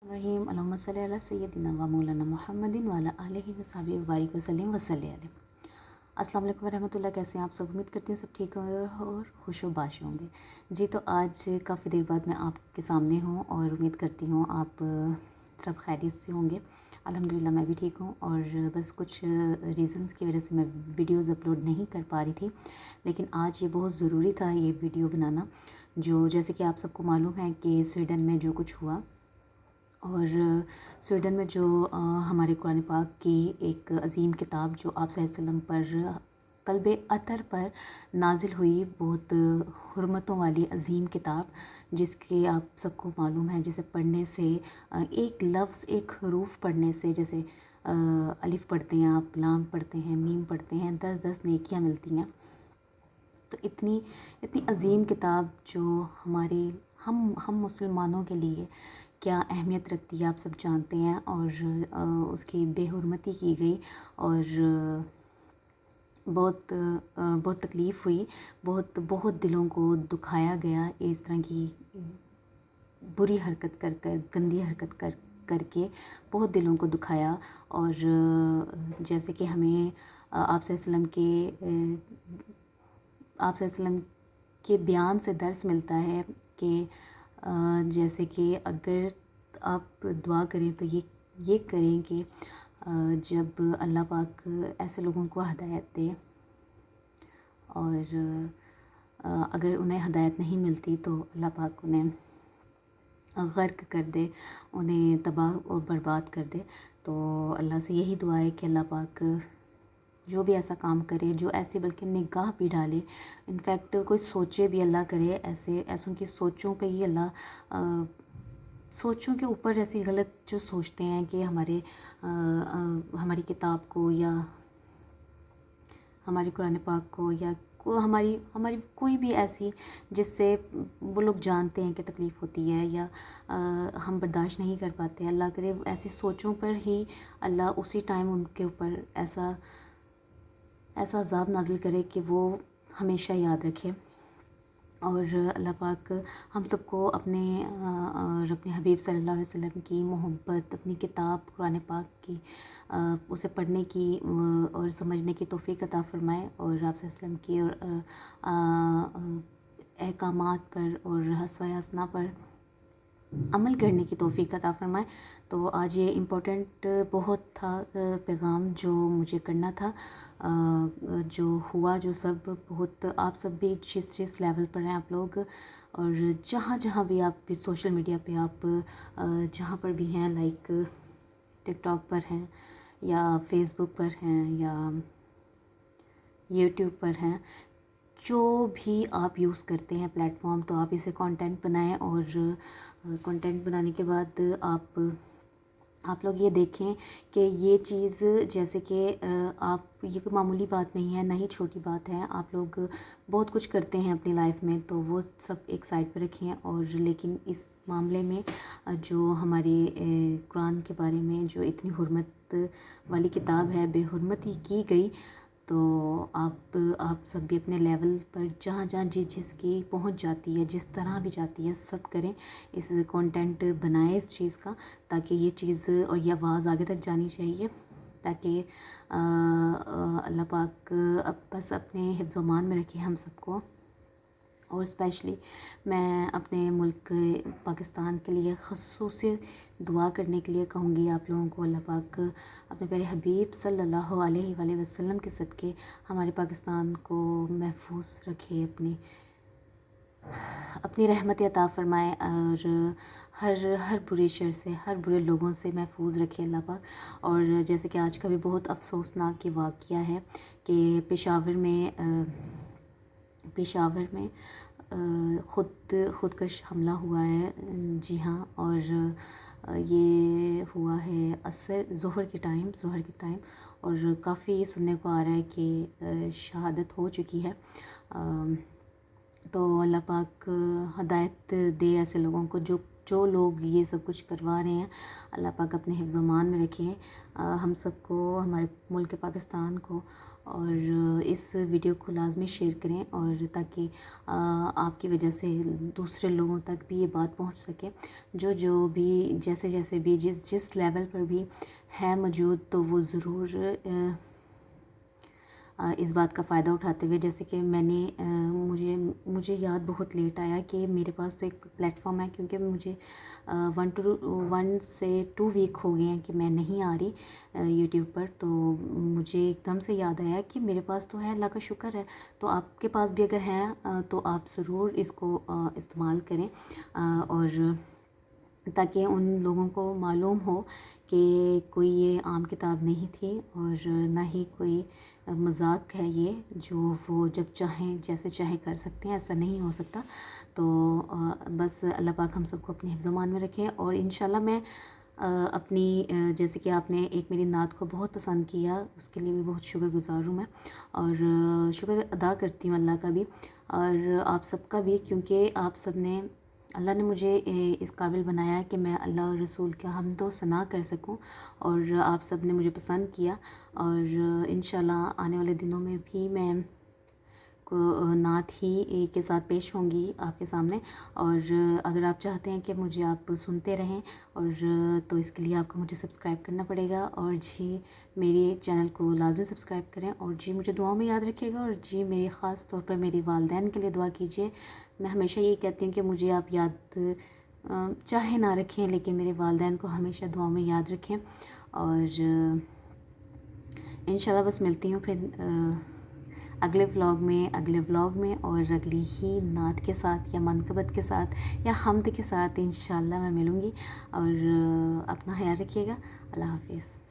रहीम अल्लाहुम्मा सल्ली अला सय्यदिना व मौलाना मुहम्मदिन व अला आलिहि व सहाबिहि व बारिक वसल्लम वसल्लि अलैहि। अस्सलाम वालेकुम रहमतुल्लाह। कैसे हैं आप सब? उम्मीद करती हूँ सब ठीक होंगे और खुशोबाश होंगे। जी तो आज काफ़ी देर बाद मैं आपके सामने हूँ और उम्मीद करती हूँ आप सब खैरियत से होंगे। अल्हम्दुलिल्लाह मैं भी ठीक हूँ और बस कुछ रीज़न्स की वजह से मैं वीडियोज़ अपलोड नहीं कर पा रही थी, लेकिन आज ये बहुत ज़रूरी था ये वीडियो बनाना। जो जैसे कि आप सबको मालूम है कि स्वीडन में जो कुछ हुआ और स्वीडन में जो हमारे कुरान पाक की एक अज़ीम किताब जो आप सल्लल्लाहु अलैहि वसल्लम पर क़ल्बे अतर पर नाजिल हुई, बहुत हुर्मतों वाली अज़ीम किताब, जिसके आप सबको मालूम है जिसे पढ़ने से एक लफ्ज़ एक हरूफ पढ़ने से, जैसे अलिफ़ पढ़ते हैं आप, लाम पढ़ते हैं, मीम पढ़ते हैं, 10-10 नेकियां मिलती हैं। तो इतनी इतनी अज़ीम किताब जो हमारे हम मुसलमानों के लिए क्या अहमियत रखती है आप सब जानते हैं, और उसकी बेहुरमती की गई और बहुत तकलीफ़ हुई, बहुत बहुत दिलों को दुखाया गया इस तरह की बुरी हरकत कर कर, गंदी हरकत करके बहुत दिलों को दुखाया। और जैसे कि हमें आप सल्लल्लाहु अलैहि वसल्लम के बयान से दर्स मिलता है कि जैसे कि अगर आप दुआ करें तो ये करें कि जब अल्लाह पाक ऐसे लोगों को हिदायत दे और अगर उन्हें हिदायत नहीं मिलती तो अल्लाह पाक उन्हें गर्क कर दे, उन्हें तबाह और बर्बाद कर दे। तो अल्लाह से यही दुआ है कि अल्लाह पाक जो भी ऐसा काम करे, जो ऐसे बल्कि निगाह भी डाले, इनफैक्ट कोई सोचे भी, अल्लाह करे ऐसों की सोचों पे ही अल्लाह सोचों के ऊपर ऐसी गलत जो सोचते हैं कि हमारी किताब को या हमारे कुरान पाक को या हमारी कोई भी ऐसी जिससे वो लोग जानते हैं कि तकलीफ़ होती है या हम बर्दाश्त नहीं कर पाते, अल्लाह करे ऐसी सोचों पर ही अल्लाह उसी टाइम उनके ऊपर ऐसा अज़ाब नाज़िल करे कि वो हमेशा याद रखे। और अल्लाह पाक हम सबको अपने हबीब सल्लल्लाहु अलैहि वसल्लम की मोहब्बत, अपनी किताब कुरान पाक की उसे पढ़ने की और समझने की तौफ़ीक़ अता फ़रमाए और आप सल्लल्लाहु अलैहि वसल्लम की और अहकामात पर और हस्वा हसना पर अमल करने की तौफ़ीक़ अता फ़रमाए। तो आज ये इम्पोर्टेंट बहुत था पैगाम जो मुझे करना था, जो हुआ जो सब बहुत, आप सब भी जिस लेवल पर हैं आप लोग और जहाँ भी आप भी सोशल मीडिया पे आप जहाँ पर भी हैं, लाइक टिकटॉक पर हैं या फेसबुक पर हैं या यूट्यूब पर हैं, जो भी आप यूज़ करते हैं प्लेटफॉर्म, तो आप इसे कंटेंट बनाएं और कंटेंट बनाने के बाद आप लोग ये देखें कि ये चीज़ जैसे कि आप, ये कोई मामूली बात नहीं है, ना ही छोटी बात है। आप लोग बहुत कुछ करते हैं अपनी लाइफ में, तो वो सब एक साइड पर रखें और लेकिन इस मामले में जो हमारे कुरान के बारे में जो इतनी हुर्मत वाली किताब है, बेहुरमती की गई, तो आप सब भी अपने लेवल पर जहाँ जिसकी पहुँच जाती है, जिस तरह भी जाती है, सब करें, इस कंटेंट बनाएं इस चीज़ का, ताकि ये चीज़ और ये आवाज़ आगे तक जानी चाहिए, ताकि अल्लाह पाक अब बस अपने हिफ्ज़ मान में रखे हम सबको। और स्पेशली मैं अपने मुल्क पाकिस्तान के लिए ख़ुसूसी दुआ करने के लिए कहूँगी आप लोगों को, अल्लाह पाक अपने प्यारे हबीब सल्लल्लाहु अलैहि वसल्लम के सदक़े हमारे पाकिस्तान को महफूज रखे, अपनी रहमत अता फ़रमाए और हर बुरे शर से, हर बुरे लोगों से महफूज रखे अल्लाह पाक। और जैसे कि आज का भी बहुत अफसोसनाक वाक़या है कि पेशावर में ख़ुदकश हमला हुआ है। जी हाँ, और ये हुआ है ज़ोहर के टाइम और काफ़ी सुनने को आ रहा है कि शहादत हो चुकी है। तो अल्लाह पाक हिदायत दे ऐसे लोगों को जो लोग ये सब कुछ करवा रहे हैं, अल्लाह पाक अपने हिफ्ज़-ओ-मान में रखें हम सबको, हमारे मुल्क पाकिस्तान को اور اس ویڈیو کو لازمی شیئر کریں، اور تاکہ آپ کی وجہ سے دوسرے لوگوں تک بھی یہ بات پہنچ سکے، جو بھی جیسے بھی جس لیول پر بھی ہے موجود، تو وہ ضرور اس بات کا فائدہ اٹھاتے ہوئے، جیسے کہ میں نے مجھے یاد بہت لیٹ آیا کہ میرے پاس تو ایک پلیٹ فارم ہے، کیونکہ مجھے 1 سے 2 ویک ہو گئے ہیں کہ میں نہیں آ رہی یوٹیوب پر، تو مجھے ایک دم سے یاد آیا کہ میرے پاس تو ہے، اللہ کا شکر ہے، تو آپ کے پاس بھی اگر ہے تو آپ ضرور اس کو استعمال کریں، اور تاکہ ان لوگوں کو معلوم ہو کہ کوئی یہ عام کتاب نہیں تھی، اور نہ ہی کوئی مذاق ہے یہ، جو وہ جب چاہیں جیسے چاہیں کر سکتے ہیں، ایسا نہیں ہو سکتا۔ تو بس اللہ پاک ہم سب کو اپنے حفظ و امان میں رکھیں، اور انشاءاللہ میں اپنی جیسے کہ آپ نے ایک میری نعت کو بہت پسند کیا، اس کے لیے بھی بہت شکر گزار ہوں میں، اور شکر ادا کرتی ہوں اللہ کا بھی، اور آپ سب کا بھی، کیونکہ آپ سب نے، اللہ نے مجھے اس قابل بنایا کہ میں اللہ اور رسول کا حمد و ثنا کر سکوں، اور آپ سب نے مجھے پسند کیا، اور انشاءاللہ آنے والے دنوں میں بھی میں کو نعت ہی کے ساتھ پیش ہوں گی آپ کے سامنے، اور اگر آپ چاہتے ہیں کہ مجھے آپ سنتے رہیں، اور تو اس کے لیے آپ کو مجھے سبسکرائب کرنا پڑے گا، اور جی میرے چینل کو لازمی سبسکرائب کریں، اور جی مجھے دعاؤں میں یاد رکھیے گا، اور جی میری خاص طور پر میری والدین کے لیے دعا کیجیے۔ میں ہمیشہ یہی کہتی ہوں کہ مجھے آپ یاد چاہے نہ رکھیں، لیکن میرے والدین کو ہمیشہ دعاؤں میں یاد رکھیں، اور انشاءاللہ بس ملتی ہوں پھر اگلے ولاگ میں اور اگلی ہی نعت کے ساتھ یا منقبت کے ساتھ یا حمد کے ساتھ انشاءاللہ میں ملوں گی، اور اپنا خیال رکھیے گا۔ اللہ حافظ۔